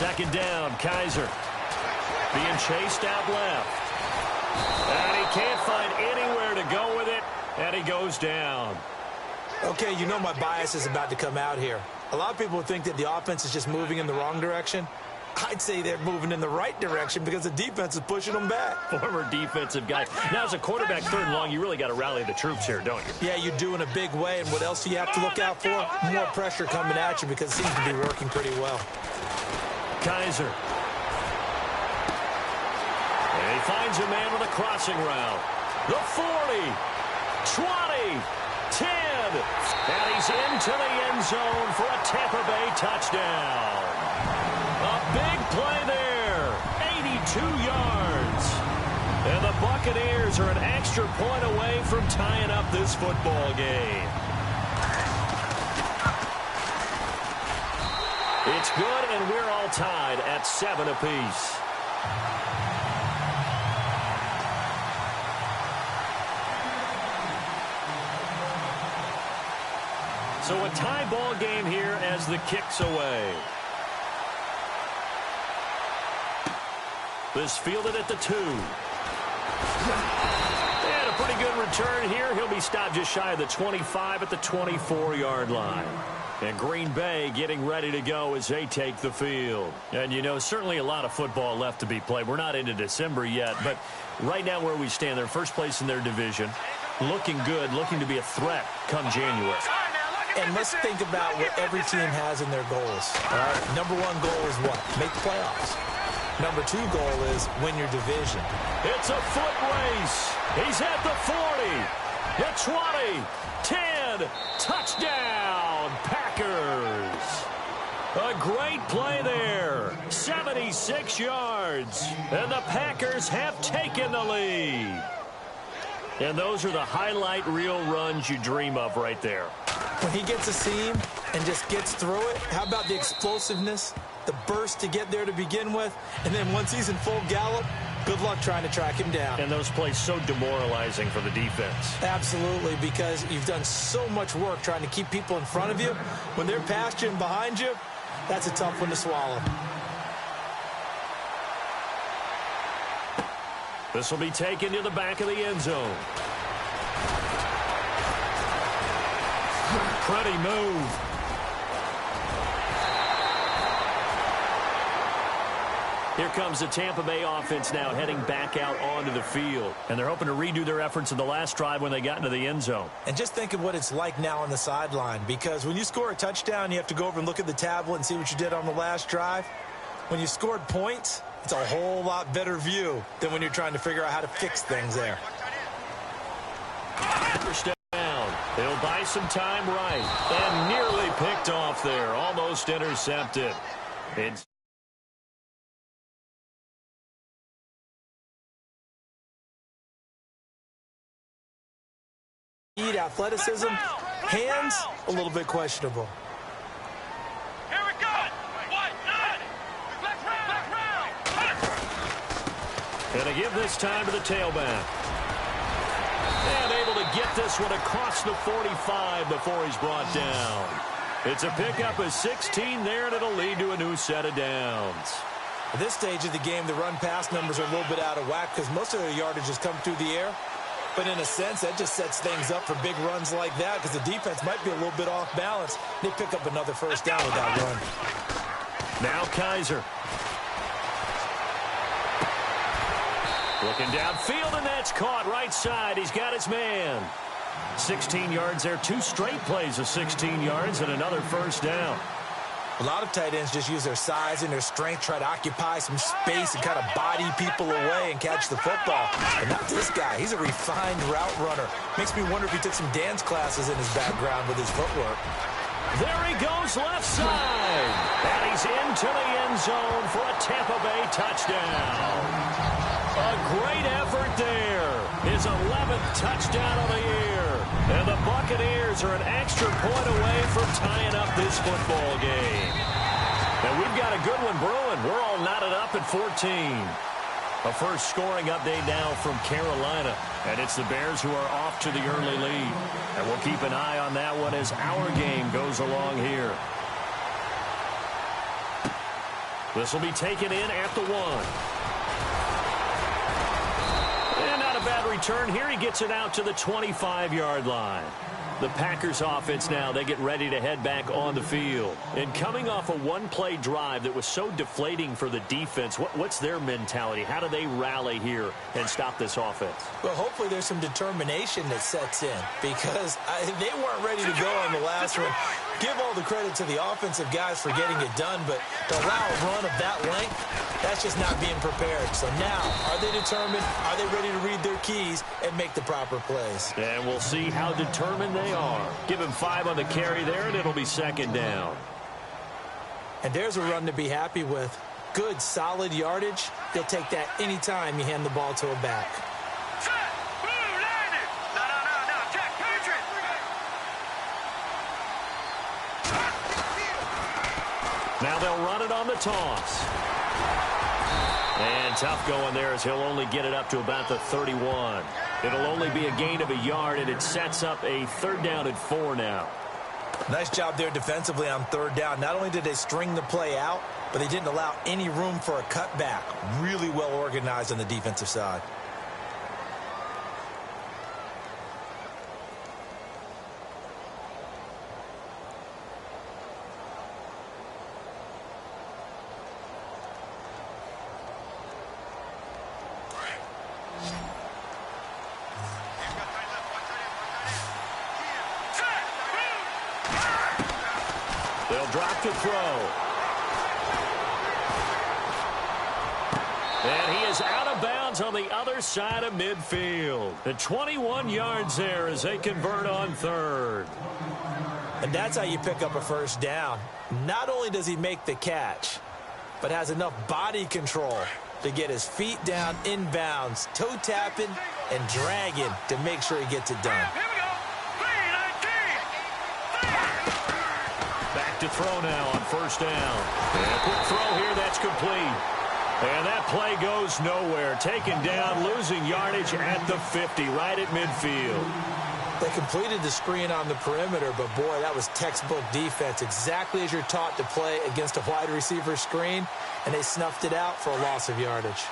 Second down, Kaiser. Being chased out left. And he can't find anywhere to go with it, and he goes down. Okay, you know my bias is about to come out here. A lot of people think that the offense is just moving in the wrong direction. I'd say they're moving in the right direction because the defense is pushing them back. Former defensive guy. Now, as a quarterback, third and long, you really got to rally the troops here, don't you? Yeah, you do in a big way. And what else do you have to look out for? More pressure coming at you because it seems to be working pretty well. Kaiser. And he finds a man with a crossing route. The 40, 20, 10. And he's into the end zone for a Tampa Bay touchdown. A big play there, 82 yards. And the Buccaneers are an extra point away from tying up this football game. It's good, and we're all tied at 7 apiece. So a tie ball game here as the kick's away. This fielded at the 2. And a pretty good return here. He'll be stopped just shy of the 25 at the 24-yard line. And Green Bay getting ready to go as they take the field. And, you know, certainly a lot of football left to be played. We're not into December yet, but right now where we stand, they're first place in their division. Looking good, looking to be a threat come January. And let's think about what every team has in their goals. All right? Number one goal is what? Make the playoffs. Number 2 goal is win your division. It's a foot race. He's at the 40, the 20, 10, touchdown, Packers. A great play there, 76 yards, and the Packers have taken the lead. And those are the highlight reel runs you dream of right there. When he gets a seam and just gets through it, how about the explosiveness, the burst to get there to begin with, and then once he's in full gallop, good luck trying to track him down. And those plays so demoralizing for the defense. Absolutely, because you've done so much work trying to keep people in front of you. When they're past you and behind you, that's a tough one to swallow. This will be taken to the back of the end zone. Pretty move. Here comes the Tampa Bay offense now heading back out onto the field. And they're hoping to redo their efforts in the last drive when they got into the end zone. And just think of what it's like now on the sideline, because when you score a touchdown, you have to go over and look at the tablet and see what you did on the last drive. When you scored points, it's a whole lot better view than when you're trying to figure out how to fix things there. First down. They'll buy some time right. And nearly picked off there. Almost intercepted. It's athleticism, hands, a little bit questionable. Here we go. going to give this time to the tailback. And able to get this one across the 45 before he's brought down. It's a pickup of 16 there, and it'll lead to a new set of downs. At this stage of the game, the run-pass numbers are a little bit out of whack because most of their yardage has come through the air. But in a sense, that just sets things up for big runs like that because the defense might be a little bit off balance. They pick up another first down with that run. Now Kaiser. Looking downfield, and that's caught right side. He's got his man. 16 yards there. 2 straight plays of 16 yards and another first down. A lot of tight ends just use their size and their strength, try to occupy some space and kind of body people away and catch the football. But not this guy. He's a refined route runner. Makes me wonder if he took some dance classes in his background with his footwork. There he goes left side. And he's into the end zone for a Tampa Bay touchdown. A great effort there. His 11th touchdown of the year. And the Buccaneers are an extra point away from tying up this football game. And we've got a good one brewing. We're all knotted up at 14. A first scoring update now from Carolina. And it's the Bears who are off to the early lead. And we'll keep an eye on that one as our game goes along here. This will be taken in at the 1. And not a bad return here. He gets it out to the 25-yard line. The Packers offense now, they get ready to head back on the field. And coming off a one-play drive that was so deflating for the defense, what's their mentality? How do they rally here and stop this offense? Well, hopefully there's some determination that sets in because they weren't ready to go on the last one. Give all the credit to the offensive guys for getting it done, but to allow a run of that length, that's just not being prepared. So now, are they determined? Are they ready to read their keys and make the proper plays? And we'll see how determined they are. Give him 5 on the carry there, and it'll be second down. And there's a run to be happy with. Good, solid yardage. They'll take that anytime you hand the ball to a back. Now they'll run it on the toss. And tough going there as he'll only get it up to about the 31. It'll only be a gain of a yard, and it sets up a 3rd down and 4 now. Nice job there defensively on 3rd down. Not only did they string the play out, but they didn't allow any room for a cutback. Really well organized on the defensive side. They'll drop to throw. And he is out of bounds on the other side of midfield. The 21 yards there as they convert on 3rd. And that's how you pick up a 1st down. Not only does he make the catch, but has enough body control to get his feet down inbounds, toe tapping and dragging to make sure he gets it done. Back to throw now on 1st down. And a quick throw here, that's complete. And that play goes nowhere. Taken down, losing yardage at the 50, right at midfield. They completed the screen on the perimeter, but boy, that was textbook defense. Exactly as you're taught to play against a wide receiver screen, and they snuffed it out for a loss of yardage.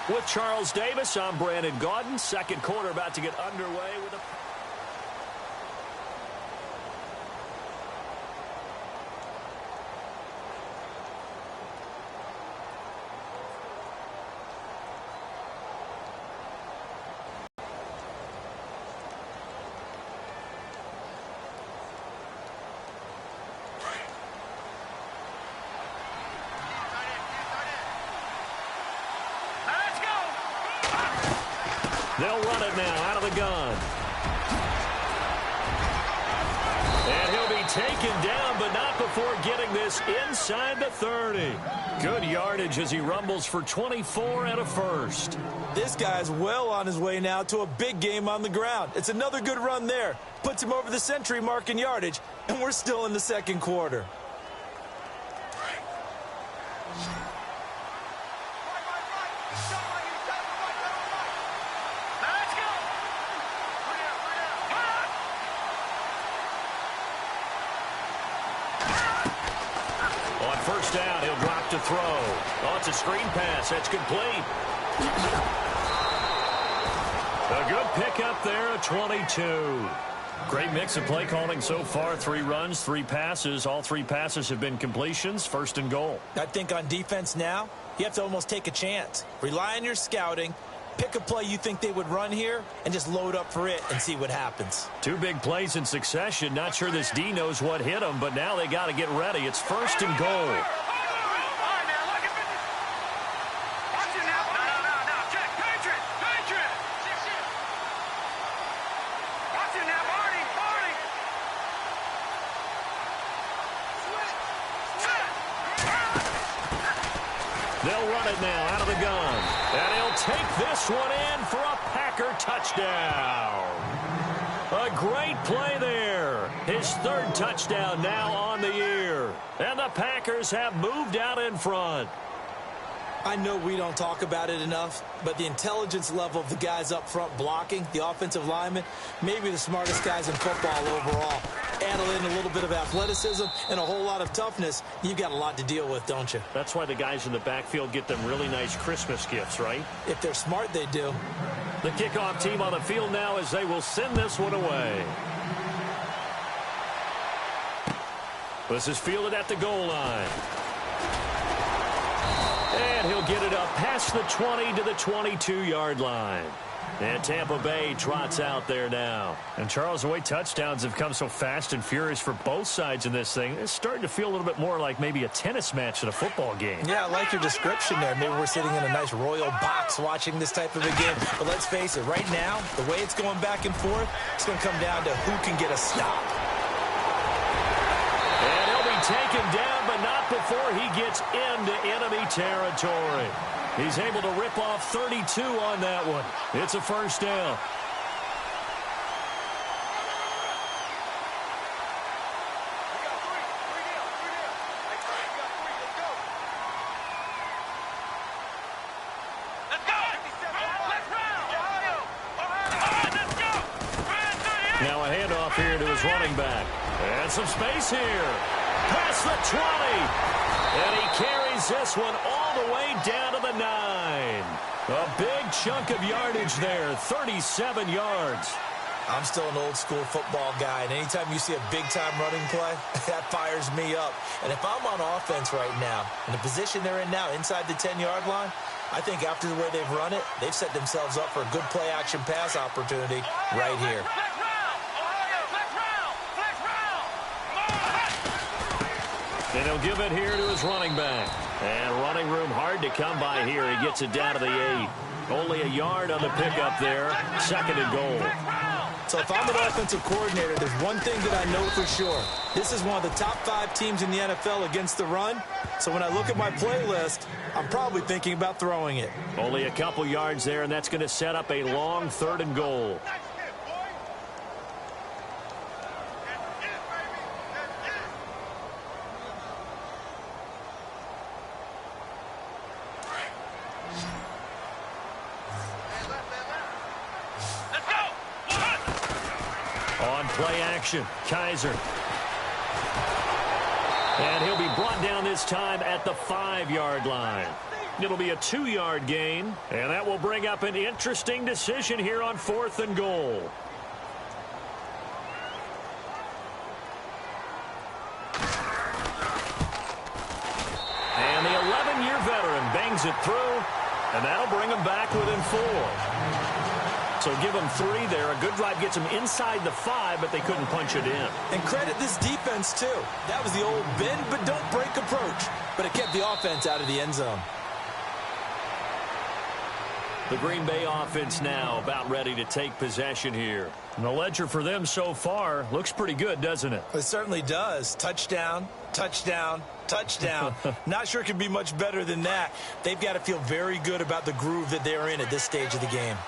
With Charles Davis, I'm Brandon Gaudin. 2nd quarter about to get underway with a... They'll run it now out of the gun. And he'll be taken down, but not before getting this inside the 30. Good yardage as he rumbles for 24 and a 1st. This guy's well on his way now to a big game on the ground. It's another good run there. Puts him over the century mark in yardage, and we're still in the 2nd quarter. Down, he'll drop to throw. Oh, it's a screen pass. That's complete. A good pickup there, a 22. Great mix of play calling so far. 3 runs, 3 passes. All 3 passes have been completions. 1st and goal. I think on defense now, you have to almost take a chance. Rely on your scouting. Pick a play you think they would run here and just load up for it and see what happens. 2 big plays in succession. Not sure this D knows what hit them, but now they got to get ready. It's 1st and goal. They'll run it now out of the gun. And he'll take this one in for a Packer touchdown. A great play there. His third touchdown now on the year. And the Packers have moved out in front. I know we don't talk about it enough, but the intelligence level of the guys up front blocking, the offensive linemen, maybe the smartest guys in football overall. Add in a little bit of athleticism and a whole lot of toughness, you've got a lot to deal with, don't you? That's why the guys in the backfield get them really nice Christmas gifts, right? If they're smart, they do. The kickoff team on the field now as they will send this one away. This is fielded at the goal line. And he'll get it up past the 20 to the 22-yard line. And Tampa Bay trots out there now. And Charles, the way touchdowns have come so fast and furious for both sides in this thing, it's starting to feel a little bit more like maybe a tennis match than a football game. Yeah, I like your description there. Maybe we're sitting in a nice royal box watching this type of a game. But let's face it, right now, the way it's going back and forth, it's going to come down to who can get a stop. And he'll be taken down, but not before he gets into enemy territory. He's able to rip off 32 on that one. It's a first down. Now a handoff here to his running back. And some space here. Past the 20. And he carries this one all the way down to the 9. A big chunk of yardage there, 37 yards. I'm still an old-school football guy, and anytime you see a big-time running play, that fires me up. And if I'm on offense right now, in the position they're in now, inside the 10-yard line, I think after the way they've run it, they've set themselves up for a good play-action pass opportunity right here. And he'll give it here to his running back. And running room hard to come by here. He gets it down to the 8. Only a yard on the pickup there. 2nd and goal. So if I'm an offensive coordinator, there's one thing that I know for sure. This is one of the top 5 teams in the NFL against the run. So when I look at my play list, I'm probably thinking about throwing it. Only a couple yards there, and that's going to set up a long 3rd and goal. Play action. Kaiser. And he'll be brought down this time at the 5-yard line. It'll be a 2-yard gain, and that will bring up an interesting decision here on 4th and goal. And the 11-year veteran bangs it through, and that'll bring him back within 4. So give them 3 there. A good drive gets them inside the 5, but they couldn't punch it in. And credit this defense, too. That was the old bend but don't break approach. But it kept the offense out of the end zone. The Green Bay offense now about ready to take possession here. And the ledger for them so far looks pretty good, doesn't it? It certainly does. Touchdown, touchdown, touchdown. Not sure it could be much better than that. They've got to feel very good about the groove that they're in at this stage of the game.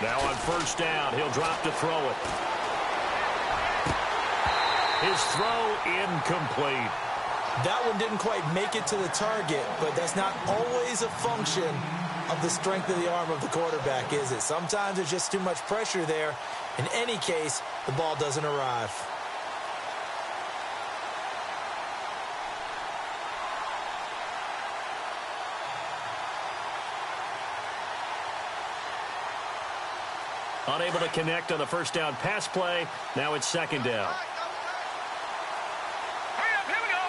Now on first down, he'll drop to throw it. His throw incomplete. That one didn't quite make it to the target, but that's not always a function of the strength of the arm of the quarterback, is it? Sometimes there's just too much pressure there. In any case, the ball doesn't arrive. Unable to connect on the first down pass play. Now it's 2nd down. Hurry up, here we go.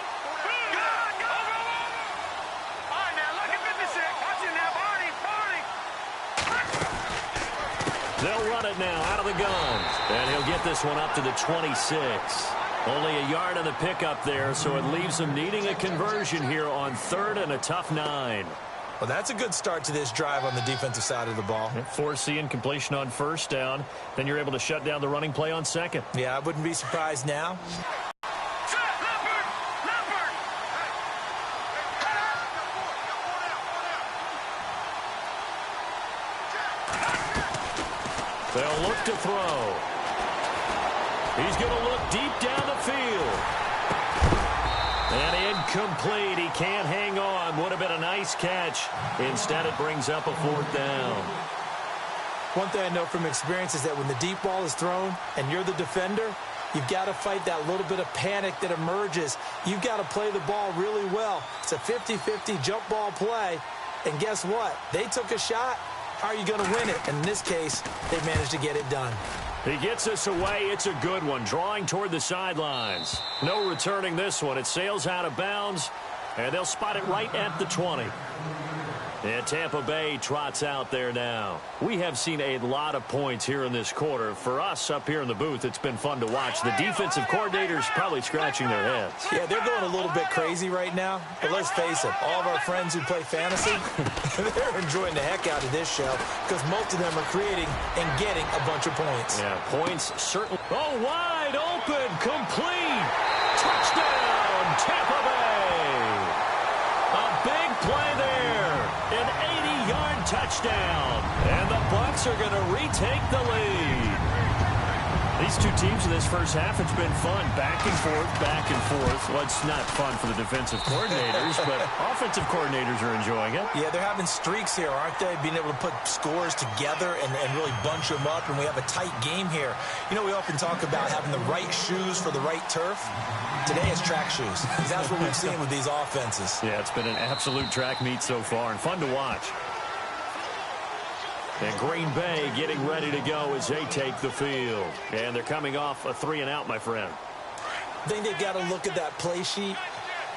Go. All right, now, look at 56. Watch it now, Barney. They'll run it now out of the gun. And he'll get this one up to the 26. Only a yard on the pickup there, so it leaves them needing a conversion here on 3rd and a tough 9. Well, that's a good start to this drive on the defensive side of the ball. Forcing incompletion on first down. Then you're able to shut down the running play on 2nd. Yeah, I wouldn't be surprised now. They'll look to throw. He's going to look deep down the field. And incomplete. He can't hang on. Would have been a nice catch. Instead, it brings up a fourth down. One thing I know from experience is that when the deep ball is thrown and you're the defender, you've got to fight that little bit of panic that emerges. You've got to play the ball really well. It's a 50-50 jump ball play. And guess what? They took a shot. How are you going to win it? And in this case, they managed to get it done. He gets us away. It's a good one. Drawing toward the sidelines. No returning this one. It sails out of bounds, and they'll spot it right at the 20. And Tampa Bay trots out there now. We have seen a lot of points here in this quarter. For us up here in the booth, it's been fun to watch. The defensive coordinators probably scratching their heads. Yeah, they're going a little bit crazy right now. But let's face it, all of our friends who play fantasy, they're enjoying the heck out of this show because most of them are creating and getting a bunch of points. Yeah, points certainly. Oh, wide open, complete. Touchdown, Tampa Bay. A big play there. An 80-yard touchdown. And the Bucs are going to retake the lead. These two teams in this first half, it's been fun. Back and forth, back and forth. Well, it's not fun for the defensive coordinators, but offensive coordinators are enjoying it. Yeah, they're having streaks here, aren't they? Being able to put scores together and really bunch them up, and we have a tight game here. You know, we often talk about having the right shoes for the right turf. Today it's track shoes. That's what we've seen with these offenses. Yeah, it's been an absolute track meet so far and fun to watch. And Green Bay getting ready to go as they take the field. And they're coming off a 3-and-out, my friend. I think they've got to look at that play sheet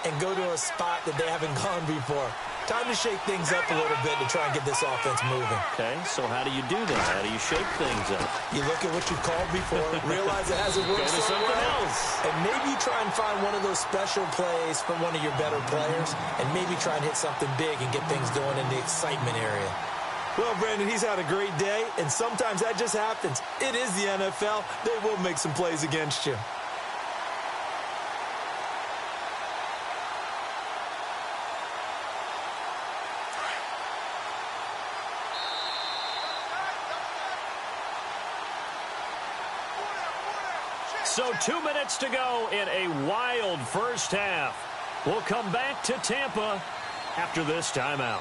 and go to a spot that they haven't gone before. Time to shake things up a little bit to try and get this offense moving. Okay, so how do you do that? How do you shake things up? You look at what you've called before, realize it hasn't worked Go to something else. and maybe try and find one of those special plays from one of your better players, and maybe try and hit something big and get things going in the excitement area. Well, Brandon, he's had a great day, and sometimes that just happens. It is the NFL. They will make some plays against you. So 2 minutes to go in a wild first half. We'll come back to Tampa after this timeout.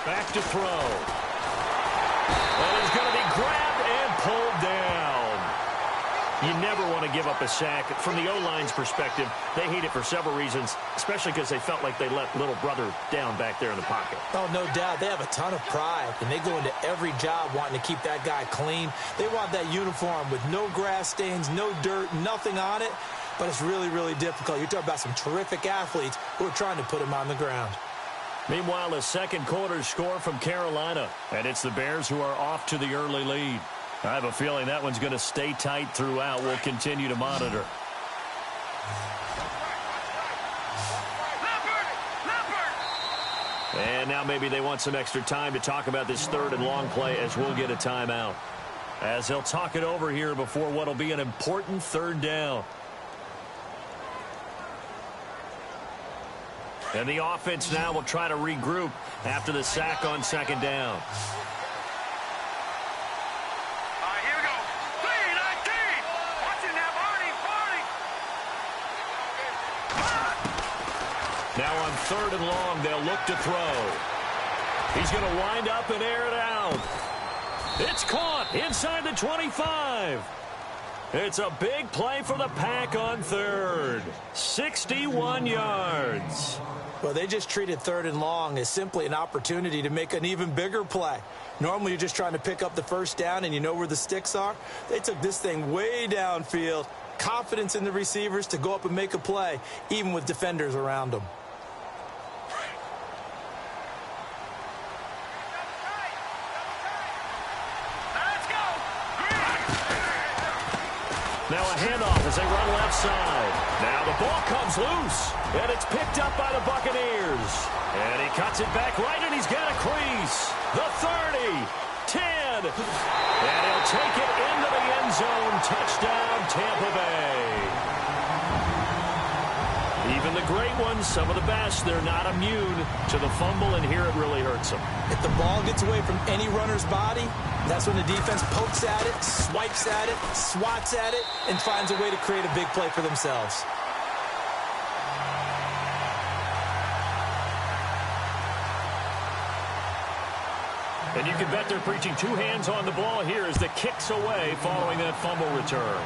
Back to throw. And he's going to be grabbed and pulled down. You never want to give up a sack. From the O-line's perspective, they hate it for several reasons, especially because they felt like they let little brother down back there in the pocket. Oh, no doubt. They have a ton of pride, and they go into every job wanting to keep that guy clean. They want that uniform with no grass stains, no dirt, nothing on it. But it's really, really difficult. You're talking about some terrific athletes who are trying to put him on the ground. Meanwhile, a second quarter score from Carolina, and it's the Bears who are off to the early lead. I have a feeling that one's going to stay tight throughout. We'll continue to monitor. And now maybe they want some extra time to talk about this third and long play as we'll get a timeout. As they'll talk it over here before what will be an important third down. And the offense now will try to regroup after the sack on second down. Here we go. 3-19. Watch it now, Barney. Now on third and long, they'll look to throw. He's going to wind up and air it out. It's caught inside the 25. It's a big play for the Pack on third. 61 yards. Well, they just treated third and long as simply an opportunity to make an even bigger play. Normally, you're just trying to pick up the first down and you know where the sticks are. They took this thing way downfield. Confidence in the receivers to go up and make a play, even with defenders around them. Now a handoff as they run left side. Now the ball comes loose, and it's picked up by the Buccaneers. And he cuts it back right, and he's got a crease. The 30, 10, and he'll take it into the end zone. Touchdown, Tampa Bay. Even the great ones, some of the best, they're not immune to the fumble, and here it really hurts them. If the ball gets away from any runner's body, that's when the defense pokes at it, swipes at it, swats at it, and finds a way to create a big play for themselves. And you can bet they're preaching two hands on the ball here as the kick's away following that fumble return.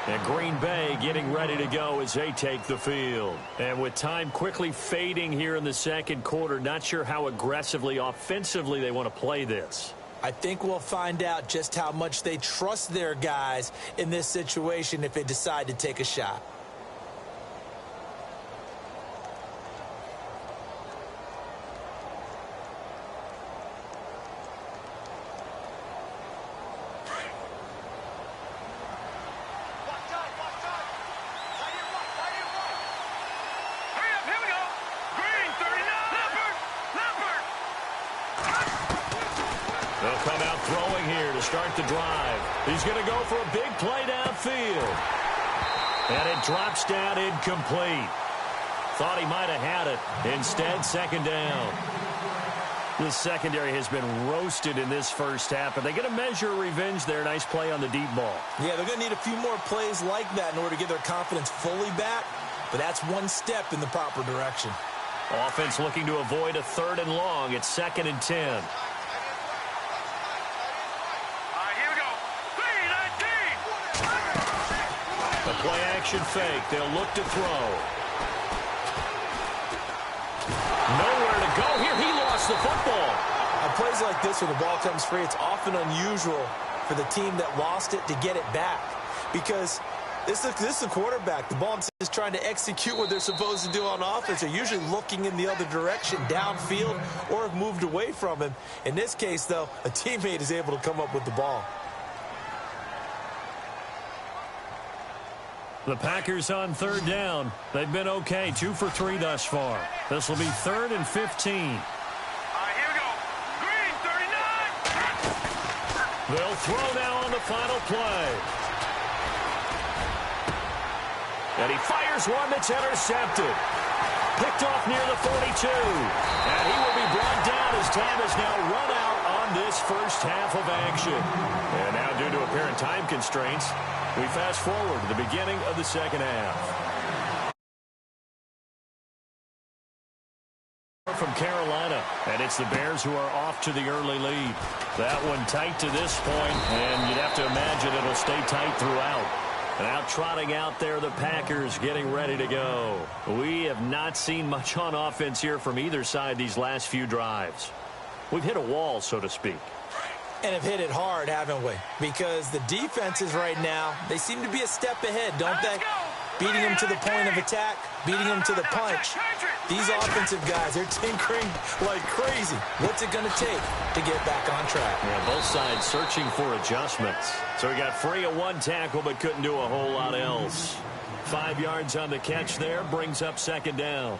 And Green Bay getting ready to go as they take the field. And with time quickly fading here in the second quarter, not sure how aggressively, offensively they want to play this. I think we'll find out just how much they trust their guys in this situation if they decide to take a shot. They'll come out throwing here to start the drive. He's going to go for a big play downfield. And it drops down incomplete. Thought he might have had it. Instead, second down. The secondary has been roasted in this first half. Are they going to measure revenge there? Nice play on the deep ball. Yeah, they're going to need a few more plays like that in order to get their confidence fully back. But that's one step in the proper direction. Offense looking to avoid a 3rd and long. It's 2nd and 10. A play-action fake. They'll look to throw. Nowhere to go here. He lost the football. On plays like this where the ball comes free, it's often unusual for the team that lost it to get it back. Because this is a quarterback. The ball is trying to execute what they're supposed to do on offense. They're usually looking in the other direction, downfield, or have moved away from him. In this case, though, a teammate is able to come up with the ball. The Packers on 3rd down. They've been okay, 2 for 3 thus far. This will be 3rd and 15. Here we go. Green, 39. They'll throw now on the final play. And he fires one that's intercepted. Picked off near the 42. And he will be brought down as time has now run out on this first half of action. And now due to apparent time constraints, we fast forward to the beginning of the second half. From Carolina, and it's the Bears who are off to the early lead. That one tight to this point, and you'd have to imagine it'll stay tight throughout. And out trotting out there, the Packers getting ready to go. We have not seen much on offense here from either side these last few drives. We've hit a wall, so to speak. And have hit it hard, haven't we? Because the defenses right now, they seem to be a step ahead, don't they? Beating them to the point of attack, beating them to the punch. These offensive guys, they're tinkering like crazy. What's it going to take to get back on track? Yeah, both sides searching for adjustments. So he got free of one tackle but couldn't do a whole lot else. 5 yards on the catch there, brings up 2nd down.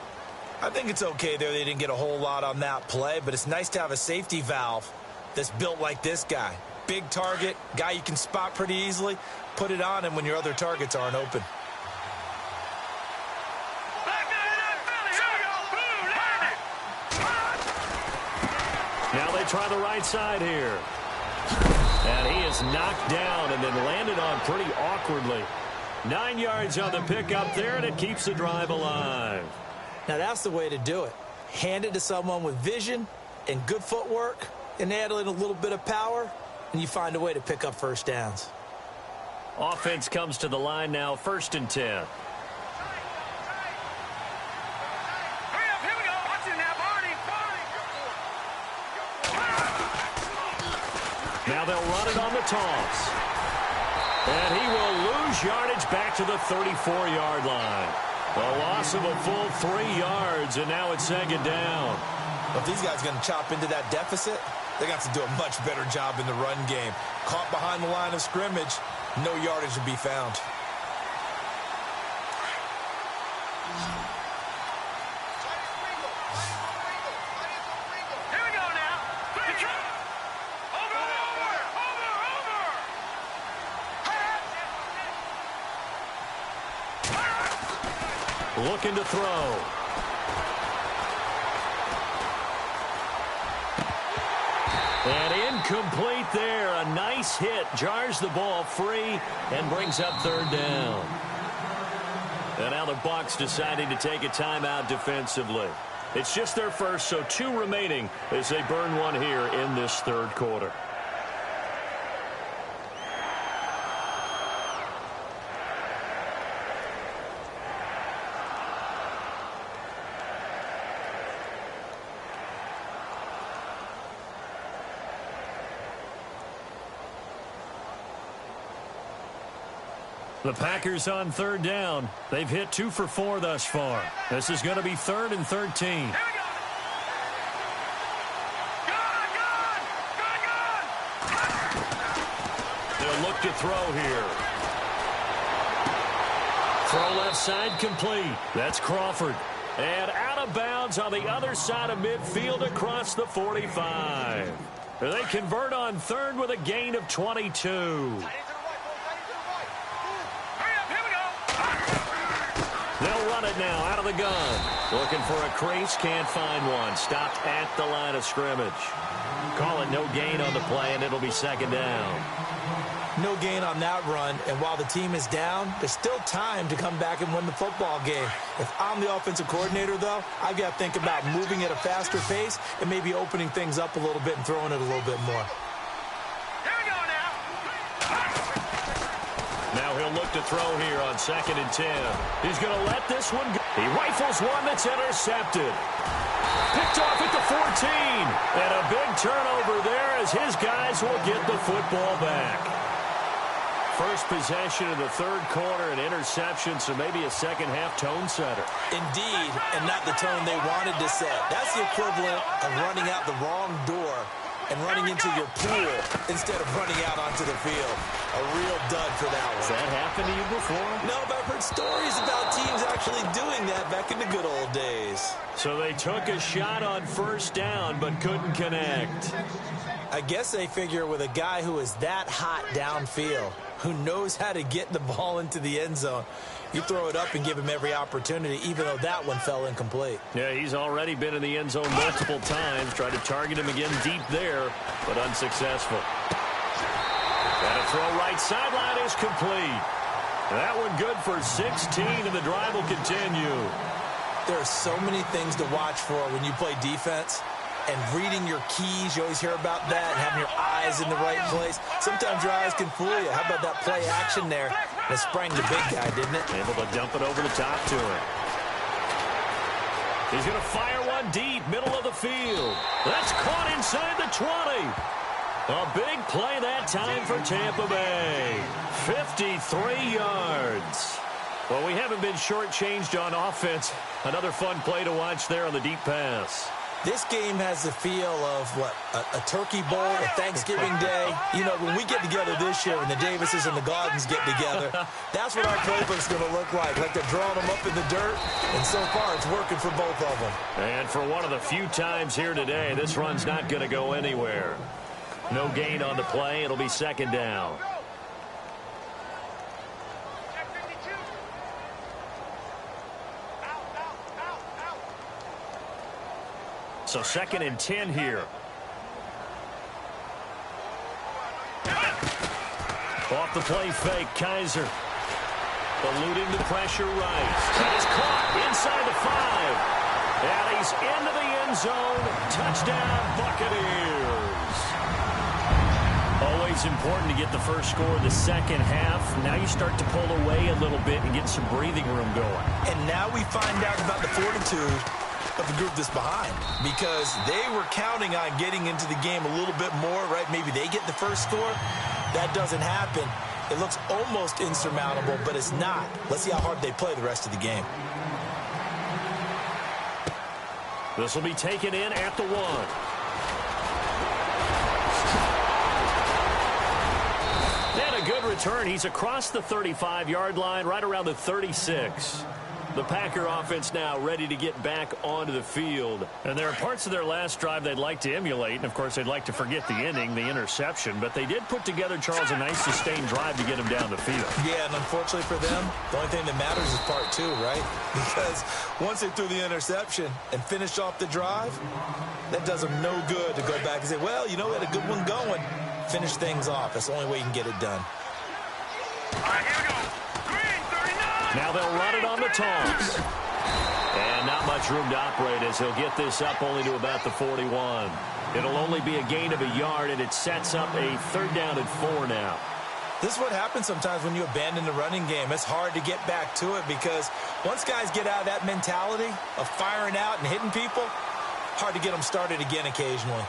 I think it's okay there. They didn't get a whole lot on that play, but it's nice to have a safety valve that's built like this guy. Big target, guy you can spot pretty easily. Put it on him when your other targets aren't open. Now they try the right side here. And he is knocked down and then landed on pretty awkwardly. 9 yards on the pickup there, and it keeps the drive alive. Now that's the way to do it. Hand it to someone with vision and good footwork, and add in a little bit of power, and you find a way to pick up first downs. Offense comes to the line now, 1st and 10. Now they'll run it on the toss. And he will lose yardage back to the 34-yard line. A loss of a full 3 yards, and now it's 2nd down. If these guys are going to chop into that deficit, They got to do a much better job in the run game. Caught behind the line of scrimmage, no yardage to be found. Here we go now. Over. Looking to throw. And incomplete there. A nice hit. Jars the ball free and brings up third down. And now the Bucs deciding to take a timeout defensively. It's just their first, so 2 remaining as they burn one here in this third quarter. The Packers on third down. They've hit 2 for 4 thus far. This is going to be 3rd and 13. Here we go. They'll look to throw here. Throw left side complete. That's Crawford. And out of bounds on the other side of midfield across the 45. They convert on 3rd with a gain of 22. They'll run it now out of the gun. Looking for a crease, can't find one. Stopped at the line of scrimmage. Call it no gain on the play, and it'll be 2nd down. No gain on that run, and while the team is down, there's still time to come back and win the football game. If I'm the offensive coordinator, though, I've got to think about moving at a faster pace and maybe opening things up a little bit and throwing it a little bit more. Now he'll look to throw here on 2nd and 10. He's going to let this one go. He rifles one that's intercepted. Picked off at the 14. And a big turnover there as his guys will get the football back. First possession of the third quarter, an interception, so maybe a second-half tone setter. Indeed, and not the tone they wanted to set. That's the equivalent of running out the wrong door and running into your pool instead of running out onto the field. A real dud for that one. Has that happened to you before? No, but I've heard stories about teams actually doing that back in the good old days. So they took a shot on 1st down but couldn't connect. I guess they figure with a guy who is that hot downfield, who knows how to get the ball into the end zone, you throw it up and give him every opportunity, even though that one fell incomplete. Yeah, he's already been in the end zone multiple times. Tried to target him again deep there, but unsuccessful. And a throw right sideline is complete. That one good for 16, and the drive will continue. There are so many things to watch for when you play defense. And reading your keys, you always hear about that, and having your eyes in the right place. Sometimes your eyes can fool you. How about that play action there? And it sprang the big guy, didn't it? Able to dump it over the top to him. He's going to fire one deep, middle of the field. That's caught inside the 20. A big play that time for Tampa Bay. 53 yards. Well, we haven't been shortchanged on offense. Another fun play to watch there on the deep pass. This game has the feel of, a turkey bowl, a Thanksgiving day. You know, when we get together this year, when the Davises and the Gardens get together, that's what our playbook's going to look like. Like they're drawing them up in the dirt, and so far it's working for both of them. And for one of the few times here today, this run's not going to go anywhere. No gain on the play. It'll be 2nd down. So 2nd and 10 here. Off the play fake, Kaiser. Eluding the pressure right. That is caught inside the 5. And he's into the end zone. Touchdown, Buccaneers. Always important to get the first score of the second half. Now you start to pull away a little bit and get some breathing room going. And now we find out about the fortitude of the group that's behind, because they were counting on getting into the game a little bit more, right? Maybe they get the first score. That doesn't happen. It looks almost insurmountable, but it's not. Let's see how hard they play the rest of the game. This will be taken in at the 1. return. He's across the 35-yard line, right around the 36. The Packer offense now ready to get back onto the field. And there are parts of their last drive they'd like to emulate. And, of course, they'd like to forget the inning, the interception. But they did put together, Charles, a nice sustained drive to get him down the field. Yeah, and unfortunately for them, the only thing that matters is part two, right? Because once they threw the interception and finished off the drive, that does them no good to go back and say, well, you know, we had a good one going. Finish things off. That's the only way you can get it done. All right, here we go. Green, 39. Now they'll run it on the toss. And not much room to operate as he'll get this up only to about the 41. It'll only be a gain of a yard, and it sets up a 3rd down and 4 now. This is what happens sometimes when you abandon the running game. It's hard to get back to it because once guys get out of that mentality of firing out and hitting people, hard to get them started again occasionally.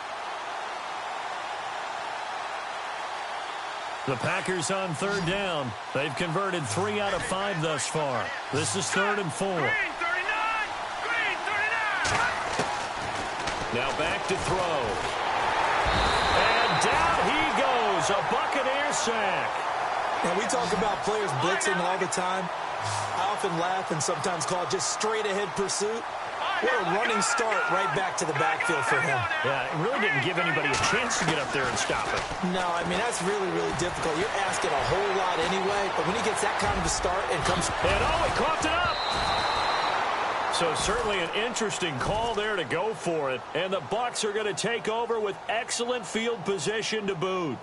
The Packers on 3rd down. They've converted 3 out of 5 thus far. This is 3rd and 4. Green, 39. Green, 39. Now back to throw. And down he goes. A Buccaneer sack. Now, we talk about players blitzing all the time. I often laugh and sometimes call it just straight-ahead pursuit. What a running start right back to the backfield for him. Yeah, it really didn't give anybody a chance to get up there and stop it. No, I mean, that's really, really difficult. You're asking a whole lot anyway, but when he gets that kind of a start and comes... And oh, he coughed it up! So certainly an interesting call there to go for it. And the Bucs are going to take over with excellent field position to boot.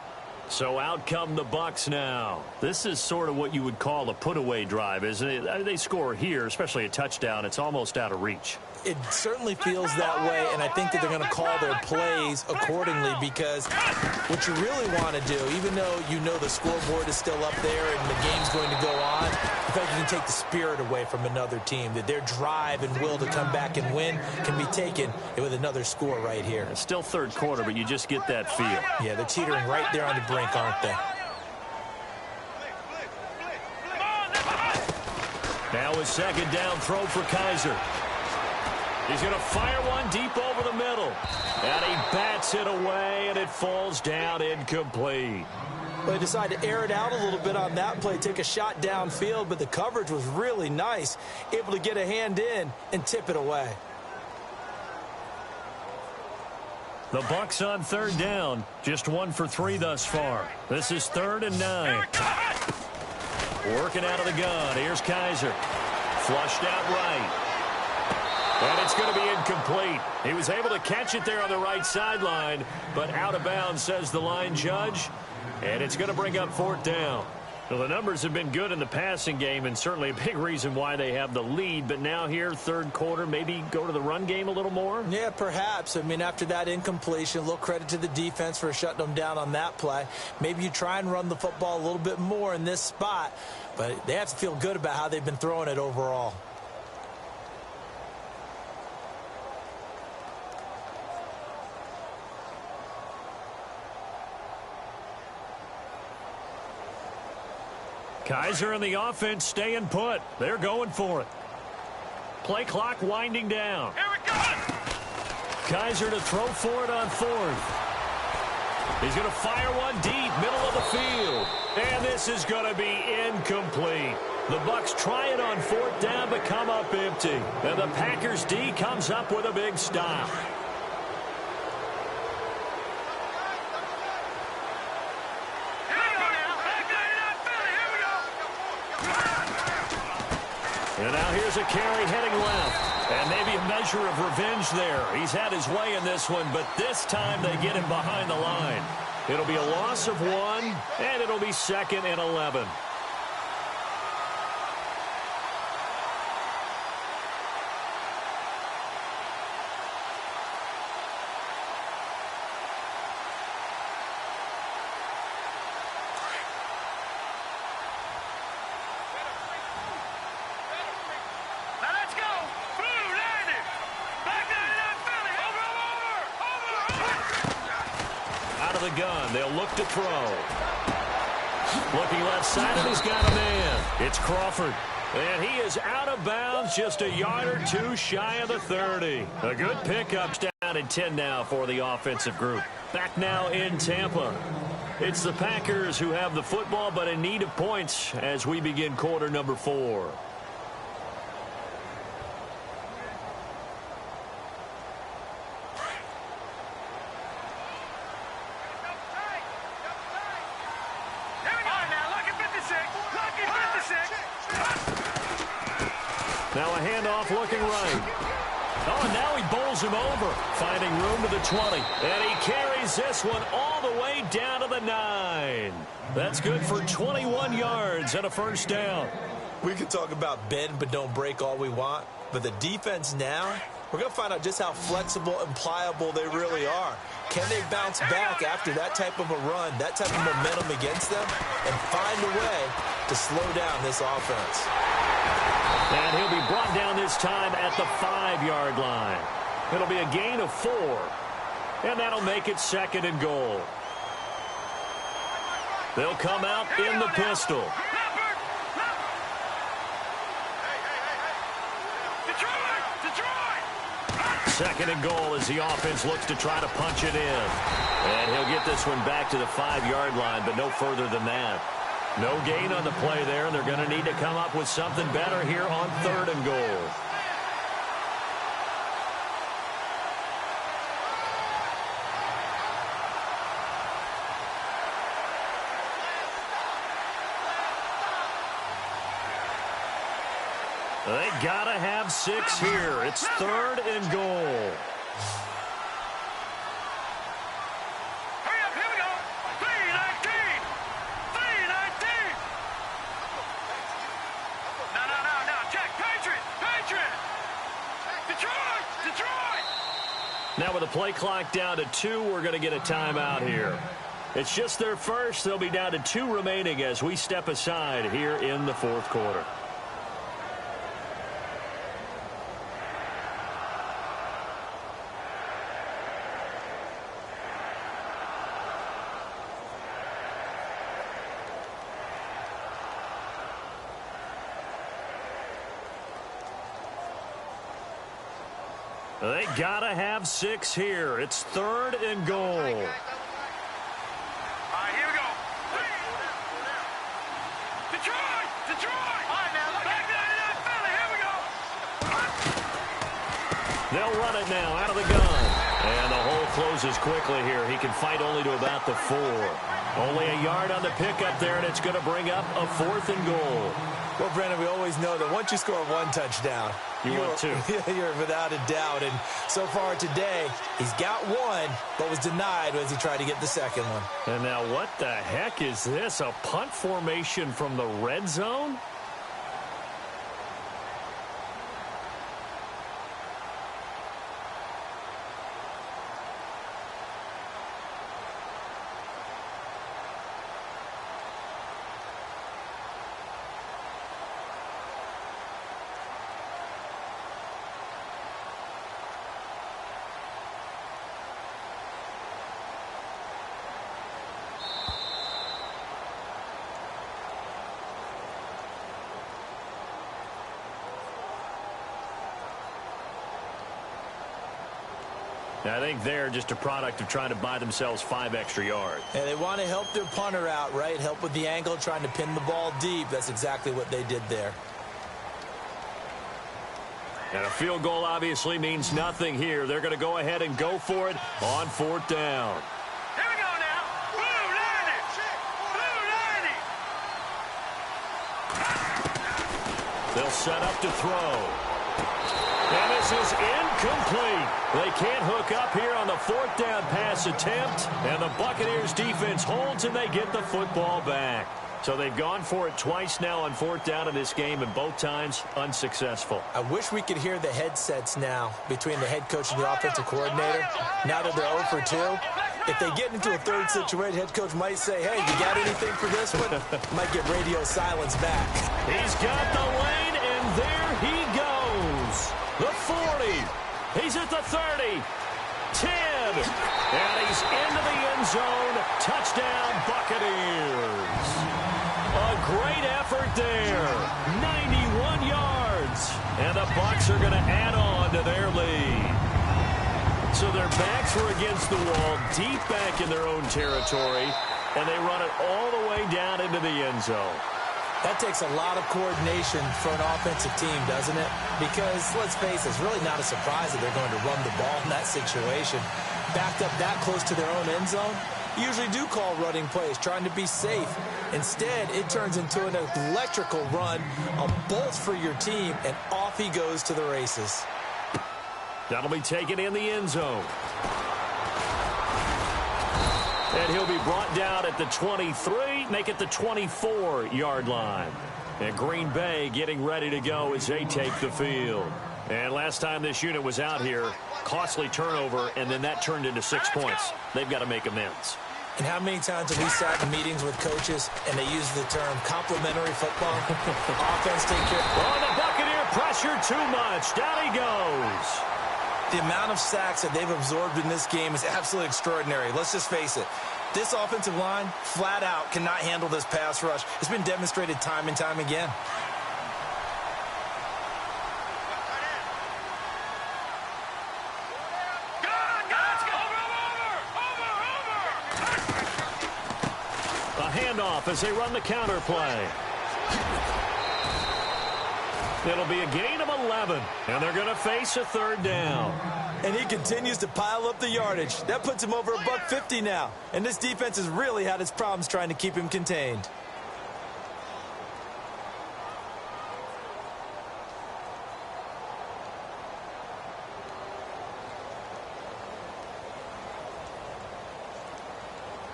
So out come the Bucs now. This is sort of what you would call a put-away drive, isn't it? I mean, they score here, especially a touchdown. It's almost out of reach. It certainly feels that way, and I think that they're going to call their plays accordingly because what you really want to do, even though you know the scoreboard is still up there and the game's going to go on, the fact you can take the spirit away from another team, that their drive and will to come back and win can be taken with another score right here. It's still 3rd quarter, but you just get that feel. Yeah, they're teetering right there on the brink, aren't they? Now a 2nd down throw for Kaiser. He's going to fire one deep over the middle. And he bats it away, and it falls down incomplete. They decided to air it out a little bit on that play, take a shot downfield, but the coverage was really nice, able to get a hand in and tip it away. The Bucs on 3rd down, just 1 for 3 thus far. This is 3rd and 9. Working out of the gun. Here's Kaiser. Flushed out right. And it's going to be incomplete. He was able to catch it there on the right sideline, but out of bounds, says the line judge. And it's going to bring up 4th down. Well, the numbers have been good in the passing game, and certainly a big reason why they have the lead. But now here, 3rd quarter, maybe go to the run game a little more? Yeah, perhaps. I mean, after that incompletion, a little credit to the defense for shutting them down on that play. Maybe you try and run the football a little bit more in this spot, but they have to feel good about how they've been throwing it overall. Kaiser and the offense staying put. They're going for it. Play clock winding down. Here we go. Kaiser to throw for it on 4th. He's going to fire one deep, middle of the field. And this is going to be incomplete. The Bucs try it on 4th down, but come up empty. And the Packers D comes up with a big stop. And now here's a carry heading left. And maybe a measure of revenge there. He's had his way in this one, but this time they get him behind the line. It'll be a loss of 1, and it'll be 2nd and 11. The gun. They'll look to throw. Looking left side, and he's got a man. It's Crawford. And he is out of bounds, just a yard or 2 shy of the 30. A good pickup, down at 10 now for the offensive group. Back now in Tampa. It's the Packers who have the football, but in need of points as we begin quarter number 4. Now a handoff looking right. Oh, and now he bowls him over, finding room to the 20. And he carries this one all the way down to the 9. That's good for 21 yards and a first down. We can talk about bend but don't break all we want, but the defense now, we're going to find out just how flexible and pliable they really are. Can they bounce back after that type of a run, that type of momentum against them, and find a way to slow down this offense? And he'll be brought down this time at the 5-yard line. It'll be a gain of 4. And that'll make it 2nd and goal. They'll come out in the pistol. Second and goal as the offense looks to try to punch it in. And he'll get this one back to the 5-yard line, but no further than that. No gain on the play there, and they're going to need to come up with something better here on 3rd and goal. They got to have 6 here. It's 3rd and goal. Now with the play clock down to 2, we're going to get a timeout here. It's just their first. They'll be down to 2 remaining as we step aside here in the 4th quarter. They gotta have 6 here. It's 3rd and goal. All right, here we go. Detroit! Detroit! All right, now, back to Philly. Here we go. They'll run it now out of the gun. And the hole closes quickly here. He can fight only to about the 4. Only a yard on the pickup there, and it's going to bring up a 4th and goal. Well, Brandon, we always know that once you score 1 touchdown, want 2. You're without a doubt. And so far today, he's got 1, but was denied as he tried to get the 2nd one. And now what the heck is this? A punt formation from the red zone? I think they're just a product of trying to buy themselves 5 extra yards. And they want to help their punter out, right? Help with the angle, trying to pin the ball deep. That's exactly what they did there. And a field goal obviously means nothing here. They're going to go ahead and go for it on 4th down. Here we go now. Blue 90. Blue 90. They'll set up to throw. And this is incomplete. They can't hook up here on the 4th down pass attempt. And the Buccaneers defense holds and they get the football back. So they've gone for it twice now on 4th down in this game, and both times unsuccessful. I wish we could hear the headsets now between the head coach and the offensive coordinator. Now that they're 0 for 2, if they get into a 3rd situation, head coach might say, hey, you got anything for this one? Might get radio silence back. He's got the lane, and there he goes. The 40. He's at the 30. 10. And he's into the end zone. Touchdown, Buccaneers. A great effort there. 91 yards. And the Bucs are going to add on to their lead. So their backs were against the wall, deep back in their own territory. and they run it all the way down into the end zone. That takes a lot of coordination for an offensive team, doesn't it? Because, let's face it, it's really not a surprise that they're going to run the ball in that situation. Backed up that close to their own end zone, usually do call running plays, trying to be safe. Instead, it turns into an electrical run, a bolt for your team, and off he goes to the races. That'll be taken in the end zone. And he'll be brought down at the 23, make it the 24-yard line. And Green Bay getting ready to go as they take the field. And last time this unit was out here, costly turnover, and then that turned into 6 points. They've got to make amends. And how many times have we sat in meetings with coaches and they use the term complementary football? Offense take care. Oh, the Buccaneer pressure too much. Down he goes. The amount of sacks that they've absorbed in this game is absolutely extraordinary. Let's just face it. This offensive line, flat out, cannot handle this pass rush. It's been demonstrated time and time again. A handoff as they run the counter play. It'll be a gain of 11, and they're going to face a third down. And he continues to pile up the yardage. That puts him over $150 now. And this defense has really had its problems trying to keep him contained.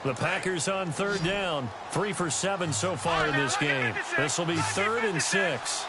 The Packers on third down. 3 for 7 so far in this game. This will be 3rd and 6.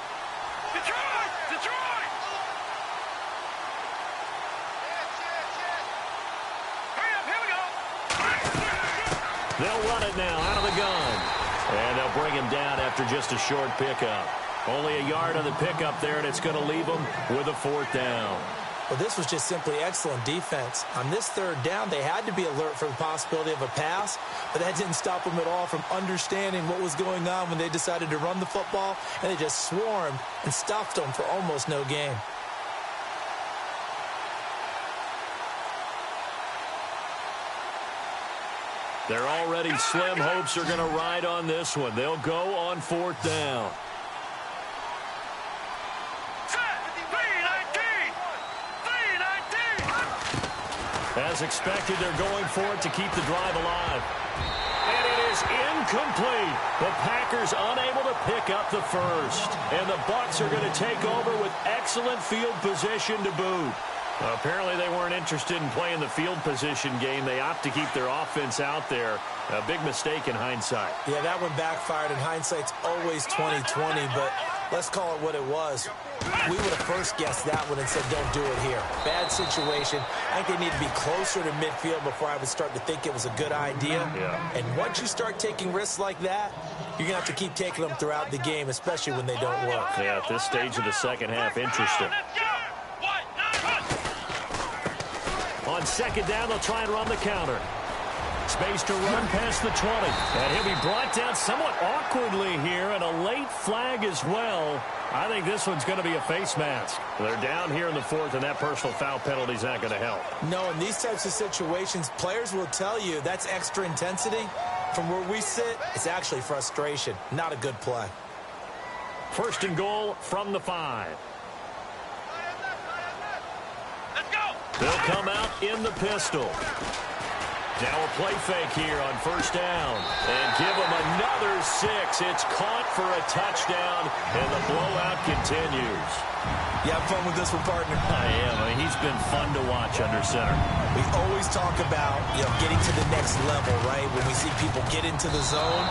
They'll run it now out of the gun. And they'll bring him down after just a short pickup. Only a yard on the pickup there, and it's going to leave them with a 4th down. Well, this was just simply excellent defense. On this third down, they had to be alert for the possibility of a pass, but that didn't stop them at all from understanding what was going on when they decided to run the football, and they just swarmed and stuffed them for almost no gain. They're already slim hopes are going to ride on this one. They'll go on 4th down. As expected, they're going for it to keep the drive alive. And it is incomplete. The Packers unable to pick up the first. And the Bucs are going to take over with excellent field position to boot. Apparently they weren't interested in playing the field position game. They opt to keep their offense out there. A big mistake in hindsight. Yeah, that one backfired, and hindsight's always 20/20, but let's call it what it was. We would have first guessed that one and said, don't do it here. Bad situation. I think they need to be closer to midfield before I would start to think it was a good idea. Yeah. And once you start taking risks like that, you're going to have to keep taking them throughout the game, especially when they don't work. Yeah, at this stage of the second half, interesting. On 2nd down, they'll try and run the counter. Space to run past the 20. And he'll be brought down somewhat awkwardly here, and a late flag as well. I think this one's going to be a face mask. They're down here in the 4th, and that personal foul penalty is not going to help. No, in these types of situations, players will tell you that's extra intensity. From where we sit, it's actually frustration. Not a good play. 1st and goal from the 5. They'll come out in the pistol. Now a play fake here on 1st down. And give him another 6. It's caught for a touchdown, and the blowout continues. You have fun with this one, partner? I am. I mean, he's been fun to watch under center. We always talk about, getting to the next level, right? When we see people get into the zone,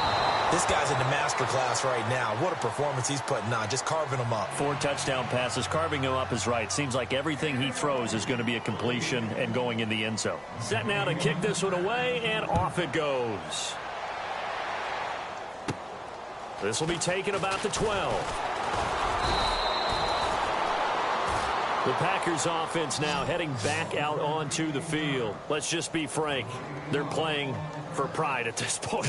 this guy's in the master class right now. What a performance he's putting on, just carving them up. 4 touchdown passes. Carving him up is right. Seems like everything he throws is going to be a completion and going in the end zone. Set now to kick this one away, and off it goes. This will be taken about the 12. The Packers offense now heading back out onto the field. Let's just be frank. They're playing for pride at this point.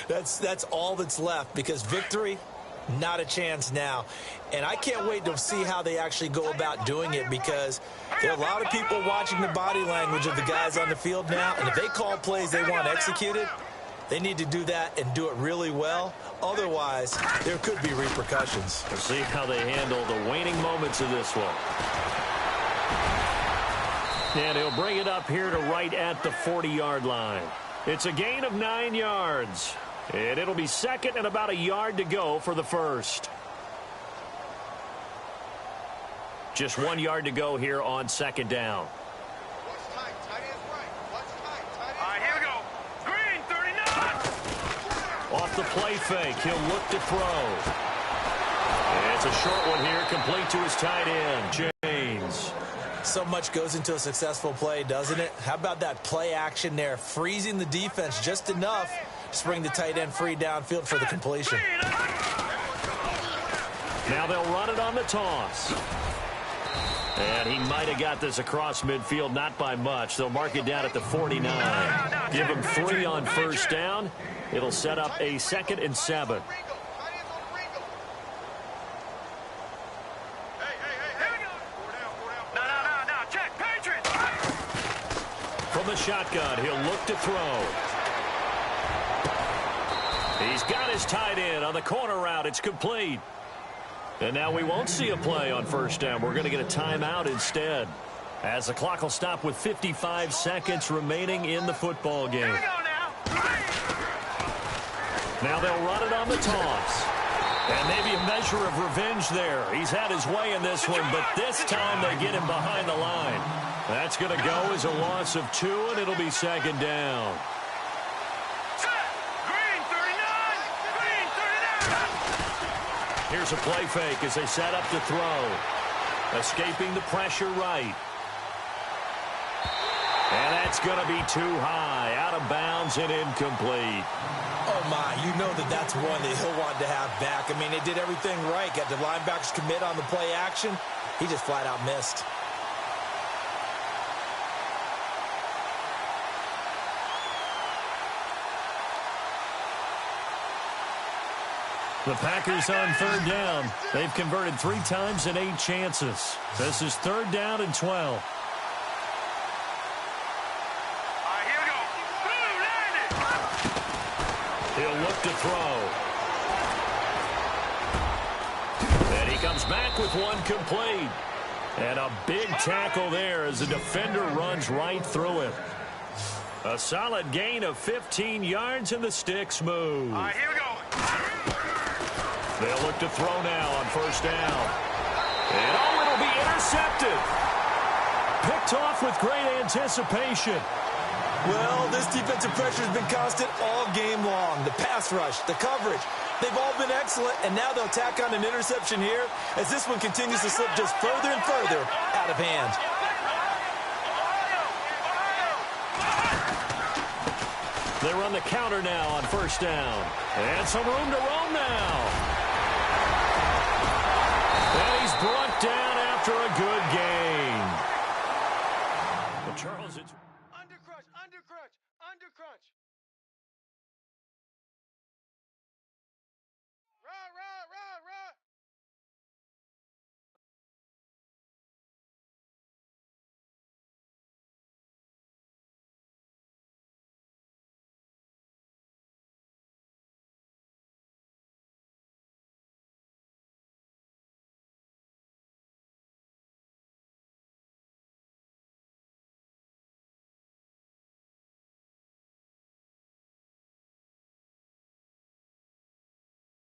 That's all that's left, because victory, not a chance now. And I can't wait to see how they actually go about doing it, because there are a lot of people watching the body language of the guys on the field now, and if they call plays they want executed, They need to do that and do it really well. Otherwise, there could be repercussions. We'll see how they handle the waning moments of this one. And he'll bring it up here to right at the 40-yard line. It's a gain of 9 yards. And it'll be second and about a yard to go for the first. Just 1 yard to go here on second down. All right, here we go. Green, 39. Off the play fake, he'll look to throw. It's a short one here, complete to his tight end, James. So much goes into a successful play, doesn't it? How about that play action there, freezing the defense just enough to bring the tight end free downfield for the completion. Now they'll run it on the toss. And he might have got this across midfield, not by much. They'll mark it down at the 49. Give him 3 on first down. It'll set up a 2nd and 7. Check, Patriots. From the shotgun, he'll look to throw. He's got his tight end on the corner route. It's complete. And now we won't see a play on first down. We're going to get a timeout instead, as the clock will stop with 55 seconds remaining in the football game. Now they'll run it on the toss. And maybe a measure of revenge there. He's had his way in this one, but this time they get him behind the line. That's going to go as a loss of 2, and it'll be second down. Here's a play fake as they set up to throw. Escaping the pressure right. And that's going to be too high. Out of bounds and incomplete. Oh, my. You know that's one that he'll want to have back. I mean, they did everything right. Got the linebackers commit on the play action. He just flat out missed. The Packers on third down. They've converted 3 times in 8 chances. This is 3rd down and 12. All right, here we go. Blue, landed. He'll look to throw. And he comes back with one complete. And a big tackle there as the defender runs right through him. A solid gain of 15 yards and the sticks move. All right, here we go. They'll look to throw now on first down. And it'll be intercepted. Picked off with great anticipation. Well, this defensive pressure has been constant all game long. The pass rush, the coverage, they've all been excellent, and now they'll tack on an interception here as this one continues to slip just further and further out of hand. They run the counter now on first down. And some room to roam now. And he's brought down after a good game.